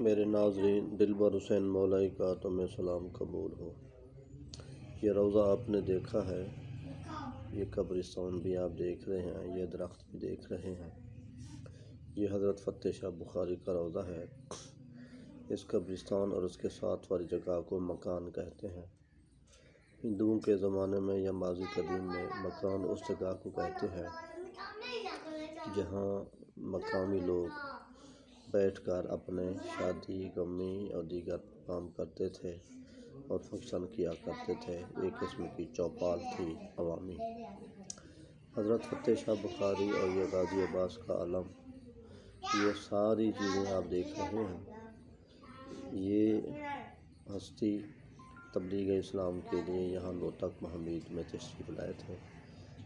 میرے ناظرین، دلبر حسین مولائی کا تمہیں سلام قبول ہو۔ یہ روضہ آپ نے دیکھا ہے، یہ قبرستان بھی آپ دیکھ رہے ہیں، یہ درخت بھی دیکھ رہے ہیں۔ یہ حضرت فتح شاہ بخاری کا روضہ ہے۔ اس قبرستان اور اس کے ساتھ والی جگہ کو مکان کہتے ہیں۔ ہندوؤں کے زمانے میں یا ماضی قدیم میں مکان اس جگہ کو کہتے ہیں جہاں مقامی لوگ بیٹھ کر اپنے شادی، غمی اور دیگر کام کرتے تھے اور فنکشن کیا کرتے تھے۔ ایک قسم کی چوپال تھی عوامی۔ حضرت فتح شاہ بخاری اور یہ غازی عباس کا علم، یہ ساری چیزیں آپ دیکھ رہے ہیں۔ یہ ہستی تبلیغ اسلام کے لیے یہاں لوتک محمید میں تشریف لائے تھے،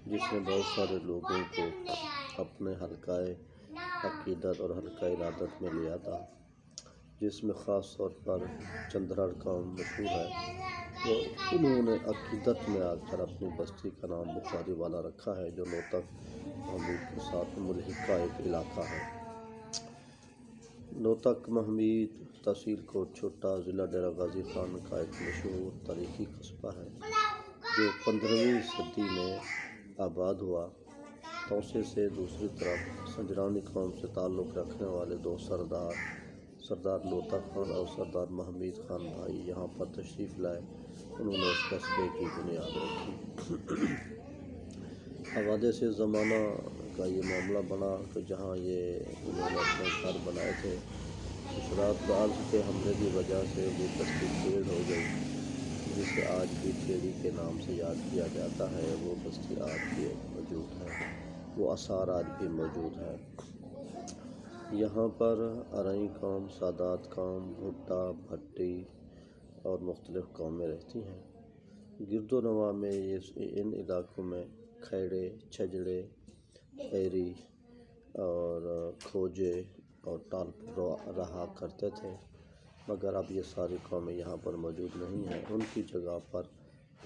جس نے بہت سارے لوگوں کو اپنے حلقہ عقیدت اور حلقہ ارادت میں لیا تھا، جس میں خاص طور پر چندرڑ قوم مشہور ہے۔ انہوں نے عقیدت میں آ کر اپنی بستی کا نام بخاری والا رکھا ہے، جو لوتک محمید کے ساتھ ملحقہ ایک علاقہ ہے۔ لوتک محمید تحصیل کوٹ چھوٹا، ضلع ڈیرہ غازی خان کا ایک مشہور تاریخی قصبہ ہے، جو 15ویں صدی میں آباد ہوا۔ توسے سے دوسری طرف سنجرانی قوم سے تعلق رکھنے والے دو سردار لوتک خان اور سردار محمید خان بھائی یہاں پر تشریف لائے۔ انہوں نے اس قصبے کی بنیاد رکھی۔ حوادث زمانہ کا یہ معاملہ بنا کہ جہاں انہوں نے اپنے گھر بنائے تھے، شراب عرض کے حملے کی وجہ سے وہ بستی ٹیڑھ ہو گئی، جسے آج بھی ٹیڑھی کے نام سے یاد کیا جاتا ہے۔ وہ بستی آج بھی موجود ہے، وہ آثار آج بھی موجود ہیں۔ یہاں پر ارائیں قوم، سادات قوم، بھٹا، بھٹی اور مختلف قومیں رہتی ہیں۔ گرد و نواح میں ان علاقوں میں کھیڑے، چھجڑے، ایری اور کھوجے اور ٹالپ رہا کرتے تھے، مگر اب یہ ساری قومیں یہاں پر موجود نہیں ہیں۔ ان کی جگہ پر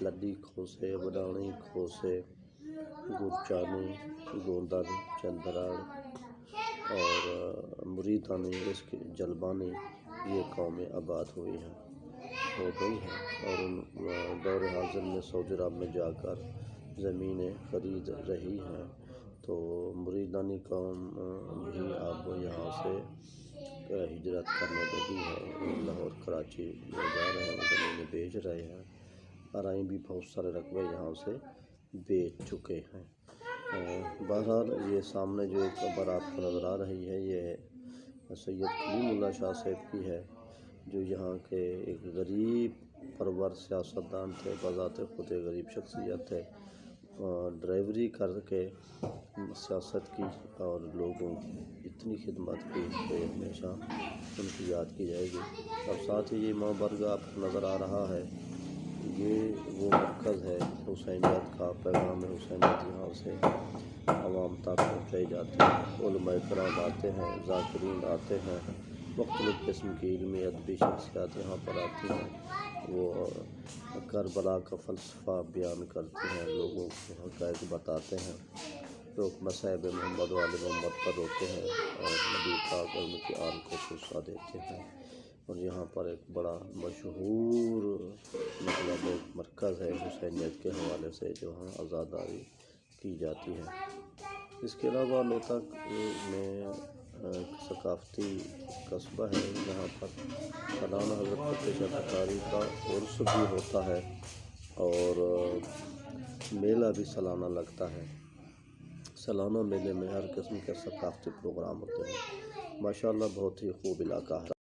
لڈی کھوسے، وڈانی کھوسے، گرچانی، گوندر، چندرڑ اور مریدانی، جلبانی، یہ قومیں آباد ہو گئی ہیں اور ان دور حاضر میں سعودی عرب میں جا کر زمینیں خرید رہی ہیں۔ تو مریدانی قوم بھی اب یہاں سے ہجرت کرنے لگی ہے، لاہور، کراچی میں جا رہے ہیں، زمینیں بیچ رہے ہیں۔ ارائیں بھی بہت سارے رقبے یہاں سے بیچ چکے ہیں۔ بہرحال یہ سامنے جو ایک قبر آپ کو نظر آ رہی ہے، یہ سید کلیم اللہ شاہ صاحب کی ہے، جو یہاں کے ایک غریب پرور سیاستدان تھے، بذات خود ایک غریب شخصیت تھے۔ ڈرائیوری کر کے سیاست کی اور لوگوں کی اتنی خدمت کی کہ ہمیشہ ان کی یاد کی جائے گی۔ اور ساتھ ہی یہ امام بارگاہ آپ کو نظر آ رہا ہے، یہ وہ مرکز ہے حسینیت کا۔ پیغام حسینیت یہاں سے عوام تک پہنچائی جاتی ہے۔ علماء کرام آتے ہیں، ذاکرین آتے ہیں، مختلف قسم کی علمی ادبی شخصیات یہاں پر آتی ہیں۔ وہ کربلا کا فلسفہ بیان کرتے ہیں، لوگوں کو حقائق بتاتے ہیں۔ لوگ مصائب محمد و آل محمد پر روتے ہیں اور نبی پاک اور ان کی آل کو سوسہ دیتے ہیں۔ اور یہاں پر ایک بڑا مشہور ایک مرکز ہے حسینیت کے حوالے سے، جو وہاں عزاداری کی جاتی ہے۔ اس کے علاوہ لوتک میں ثقافتی قصبہ ہے، جہاں پر سالانہ حضرت فتح شاہ بخاری کا عرس بھی ہوتا ہے اور میلہ بھی سالانہ لگتا ہے۔ سالانہ میلے میں ہر قسم کے ثقافتی پروگرام ہوتے ہیں۔ ماشاءاللہ بہت ہی خوب علاقہ ہے۔